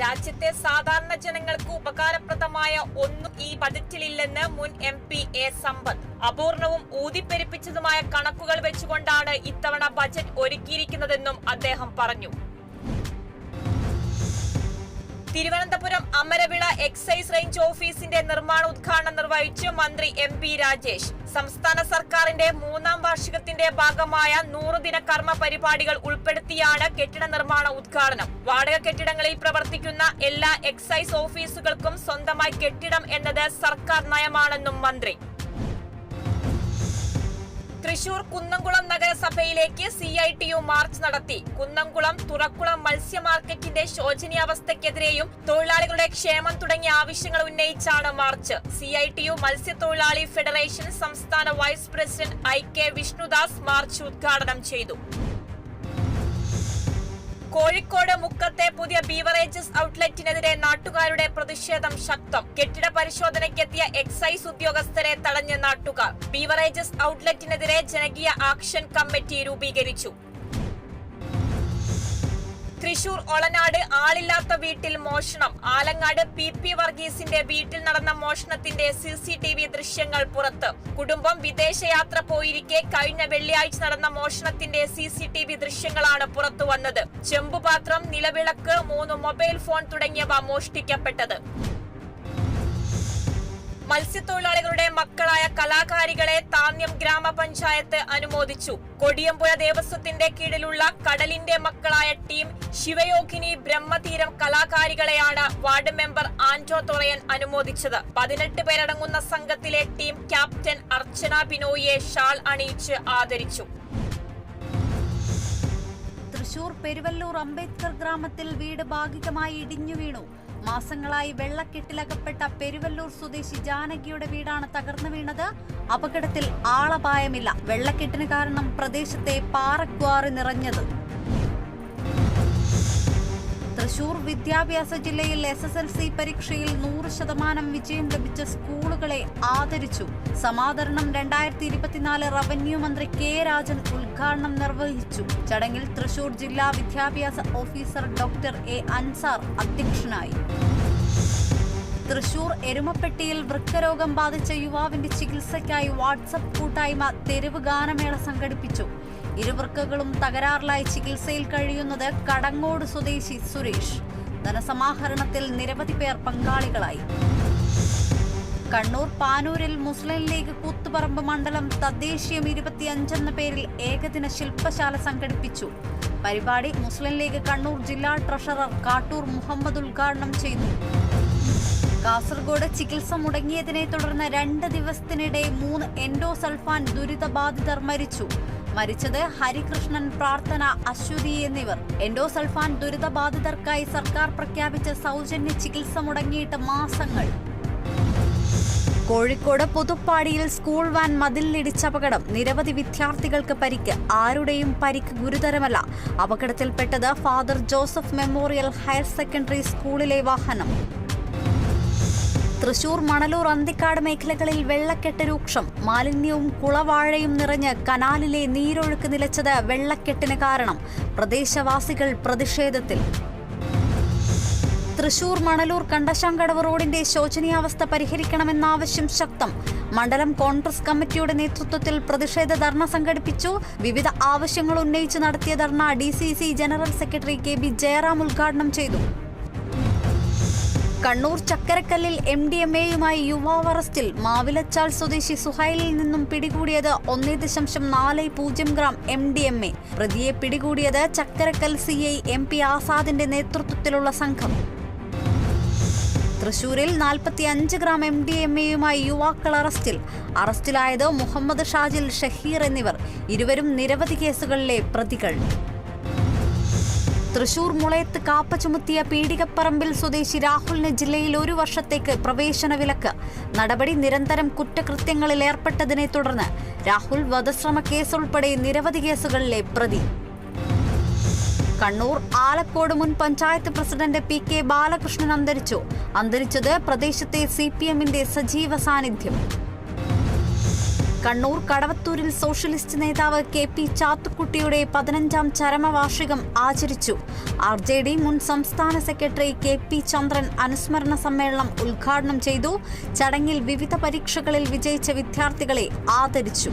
രാജ്യത്തെ സാധാരണ ജനങ്ങൾക്ക് ഉപകാരപ്രദമായ ഒന്നും ഈ ബജറ്റിലില്ലെന്ന് മുൻ MP എ സമ്പത്ത്. അപൂർണവും ഊതിപ്പെരുപ്പിച്ചതുമായ കണക്കുകൾ വെച്ചുകൊണ്ടാണ് ഇത്തവണ ബജറ്റ് ഒരുക്കിയിരിക്കുന്നതെന്നും അദ്ദേഹം പറഞ്ഞു. തിരുവനന്തപുരം അമരവിള എക്സൈസ് റേഞ്ച് ഓഫീസിന്റെ നിർമ്മാണ ഉദ്ഘാടനം നിർവഹിച്ച് മന്ത്രി MP രാജേഷ്. സംസ്ഥാന സർക്കാരിന്റെ 3ാം വാർഷികത്തിന്റെ ഭാഗമായ 100 ദിന കർമ്മ പരിപാടികൾ ഉൾപ്പെടുത്തിയാണ് കെട്ടിട നിർമ്മാണ ഉദ്ഘാടനം. വാടക കെട്ടിടങ്ങളിൽ പ്രവർത്തിക്കുന്ന എല്ലാ എക്സൈസ് ഓഫീസുകൾക്കും സ്വന്തമായി കെട്ടിടം എന്നത് സർക്കാർ നയമാണെന്നും മന്ത്രി. തൃശൂർ കുന്നംകുളം നഗരസഭയിലേക്ക് CITU മാർച്ച് നടത്തി. കുന്നംകുളം തുറക്കുളം മത്സ്യ മാർക്കറ്റിന്റെ ശോചനീയാവസ്ഥയ്ക്കെതിരെയും തൊഴിലാളികളുടെ ക്ഷേമം തുടങ്ങിയ ആവശ്യങ്ങൾ ഉന്നയിച്ചാണ് മാർച്ച്. CITU മത്സ്യത്തൊഴിലാളി ഫെഡറേഷൻ സംസ്ഥാന vice president IK Vishnudas march ഉദ്ഘാടനം ചെയ്തു. കോഴിക്കോട് മുക്കത്തെ പുതിയ ബീവറേജസ് ഔട്ട്ലെറ്റിനെതിരെ നാട്ടുകാരുടെ പ്രതിഷേധം ശക്തം. കെട്ടിട പരിശോധനയ്ക്കെത്തിയ എക്സൈസ് ഉദ്യോഗസ്ഥരെ തടഞ്ഞ നാട്ടുകാർ. ബീവറേജസ് ഔട്ട്ലെറ്റിനെതിരെ ജനകീയ ആക്ഷൻ കമ്മിറ്റി രൂപീകരിച്ചു. തൃശൂർ ഒളനാട് ആളില്ലാത്ത വീട്ടിൽ മോഷണം. ആലങ്ങാട് PP വർഗീസിന്റെ വീട്ടിൽ നടന്ന മോഷണത്തിന്റെ CCTV ദൃശ്യങ്ങൾ പുറത്ത്. കുടുംബം വിദേശയാത്ര പോയിരിക്കെ കഴിഞ്ഞ വെള്ളിയാഴ്ച നടന്ന മോഷണത്തിന്റെ CCTV ദൃശ്യങ്ങളാണ് പുറത്തു വന്നത്. ചെമ്പുപാത്രം, നിലവിളക്ക്, 3 മൊബൈൽ ഫോൺ തുടങ്ങിയവ മോഷ്ടിക്കപ്പെട്ടത്. മത്സ്യത്തൊഴിലാളികളുടെ മക്കളായ കലാകാരികളെ താന്യം ഗ്രാമപഞ്ചായത്ത് അനുമോദിച്ചു. കൊടിയമ്പുഴ ദേവസ്വത്തിന്റെ കീഴിലുള്ള കടലിന്റെ മക്കളായ ടീം ശിവയോഗിനി ബ്രഹ്മതീരം കലാകാരികളെയാണ് വാർഡ് മെമ്പർ ആന്റോ തൊറയൻ അനുമോദിച്ചത്. 18 പേരടങ്ങുന്ന സംഘത്തിലെ ടീം ക്യാപ്റ്റൻ അർച്ചന ബിനോയിയെ ഷാൾ അണിയിച്ച് ആദരിച്ചു. തൃശൂർ പെരുവല്ലൂർ അംബേദ്കർ ഗ്രാമത്തിൽ വീട് ഭാഗികമായി ഇടിഞ്ഞു വീണു. മാസങ്ങളായി വെള്ളക്കെട്ടിലകപ്പെട്ട പെരുവല്ലൂർ സ്വദേശി ജാനകിയുടെ വീടാണ് തകർന്നു വീണത്. അപകടത്തിൽ ആളപായമില്ല. വെള്ളക്കെട്ടിന് കാരണം പ്രദേശത്തെ പാറക്വാറി നിറഞ്ഞത്. തൃശൂർ വിദ്യാഭ്യാസ ജില്ലയിൽ SSLC പരീക്ഷയിൽ 100% വിജയം ലഭിച്ച സ്കൂളുകളെ ആദരിച്ചു. സമാദരണം 2024 റവന്യൂ മന്ത്രി K രാജൻ ഉദ്ഘാടനം നിർവഹിച്ചു. ചടങ്ങിൽ തൃശൂർ ജില്ലാ വിദ്യാഭ്യാസ ഓഫീസർ ഡോക്ടർ A അൻസാർ അധ്യക്ഷനായി. തൃശൂർ എരുമപ്പെട്ടിയിൽ വൃക്കരോഗം ബാധിച്ച യുവാവിന്റെ ചികിത്സയ്ക്കായി വാട്സ്ആപ്പ് കൂട്ടായ്മ തെരുവ് ഗാനമേള സംഘടിപ്പിച്ചു. ഇരുവൃക്കകളും തകരാറിലായി ചികിത്സയിൽ കഴിയുന്നത് കടങ്ങോട് സ്വദേശി സുരേഷ്. ധനസമാഹരണത്തിൽ നിരവധി പേർ പങ്കാളികളായി. കണ്ണൂർ പാനൂരിൽ മുസ്ലിം ലീഗ് കൂത്തുപറമ്പ് മണ്ഡലം തദ്ദേശീയം 25 എന്ന പേരിൽ ഏകദിന ശില്പശാല സംഘടിപ്പിച്ചു. പരിപാടി മുസ്ലിം ലീഗ് കണ്ണൂർ ജില്ലാ ട്രഷറർ കാട്ടൂർ മുഹമ്മദ് ഉദ്ഘാടനം ചെയ്തു. കാസർഗോഡ് ചികിത്സ മുടങ്ങിയതിനെ തുടർന്ന് 2 ദിവസത്തിനിടെ 3 എൻഡോസൾഫാൻ ദുരിതബാധിതർ മരിച്ചു. മരിച്ചത് ഹരികൃഷ്ണൻ, പ്രാർത്ഥന, അശ്വതി എന്നിവർ. എൻഡോസൾഫാൻ ദുരിതബാധിതർക്കായി സർക്കാർ പ്രഖ്യാപിച്ച സൗജന്യ ചികിത്സ മുടങ്ങിയിട്ട് മാസങ്ങൾ. കോഴിക്കോട് പുതുപ്പാടിയിൽ സ്കൂൾ വാൻ മതിലിടിച്ച അപകടം. നിരവധി വിദ്യാർത്ഥികൾക്ക് പരിക്ക്. ആരുടെയും പരിക്ക് ഗുരുതരമല്ല. അപകടത്തിൽപ്പെട്ടത് father Joseph memorial higher secondary സ്കൂളിലെ വാഹനം. തൃശൂർ മണലൂർ അന്തിക്കാട് മേഖലകളിൽ വെള്ളക്കെട്ട് രൂക്ഷം. മാലിന്യവും കുളവാഴയും നിറഞ്ഞ് കനാലിലെ നീരൊഴുക്ക് നിലച്ചത് വെള്ളക്കെട്ടിന് കാരണം. പ്രദേശവാസികൾ പ്രതിഷേധത്തിൽ. തൃശൂർ മണലൂർ കണ്ടശാങ്കടവ് റോഡിന്റെ ശോചനീയാവസ്ഥ പരിഹരിക്കണമെന്ന ആവശ്യം ശക്തം. മണ്ഡലം കോൺഗ്രസ് കമ്മിറ്റിയുടെ നേതൃത്വത്തിൽ പ്രതിഷേധ ധർണ സംഘടിപ്പിച്ചു. വിവിധ ആവശ്യങ്ങൾ ഉന്നയിച്ച് നടത്തിയ dharna DCC general secretary KB Jayaram ഉദ്ഘാടനം ചെയ്തു. കണ്ണൂർ ചക്കരക്കല്ലിൽ MDMAയുമായി യുവാവ് അറസ്റ്റിൽ. മാവിലച്ചാൽ സ്വദേശി സുഹൈലിൽ നിന്നും പിടികൂടിയത് 1.40 ഗ്രാം MDMA. പ്രതിയെ പിടികൂടിയത് ചക്കരക്കൽ CI MP ആസാദിന്റെ നേതൃത്വത്തിലുള്ള സംഘം. തൃശൂരിൽ 45 ഗ്രാം MDMAയുമായി യുവാക്കൾ അറസ്റ്റിൽ. അറസ്റ്റിലായത് മുഹമ്മദ് ഷാജിൽ, ഷഹീർ എന്നിവർ. ഇരുവരും നിരവധി കേസുകളിലെ പ്രതികൾ. തൃശൂർ മുളയത്ത് കാപ്പ ചുമത്തിയ പീടികപ്പറമ്പിൽ സ്വദേശി രാഹുലിന് ജില്ലയിൽ 1 വർഷത്തേക്ക് പ്രവേശന വിലക്ക്. നടപടി നിരന്തരം കുറ്റകൃത്യങ്ങളിൽ ഏർപ്പെട്ടതിനെ തുടർന്ന് രാഹുൽ വധശ്രമ കേസുൾപ്പെടെ നിരവധി കേസുകളിലെ പ്രതി. കണ്ണൂർ ആലക്കോട് മുൻ പഞ്ചായത്ത് പ്രസിഡന്റ് PK ബാലകൃഷ്ണൻ അന്തരിച്ചത് പ്രദേശത്തെ CPMന്റെ സജീവ സാന്നിധ്യം. കണ്ണൂർ കടവത്തൂരിൽ സോഷ്യലിസ്റ്റ് നേതാവ് KP ചാത്തുക്കുട്ടിയുടെ 15ാം ചരമവാർഷികം ആചരിച്ചു. RJD മുൻ സംസ്ഥാന സെക്രട്ടറി KP ചന്ദ്രൻ അനുസ്മരണ സമ്മേളനം ഉദ്ഘാടനം ചെയ്തു. ചടങ്ങിൽ വിവിധ പരീക്ഷകളിൽ വിജയിച്ച വിദ്യാർത്ഥികളെ ആദരിച്ചു.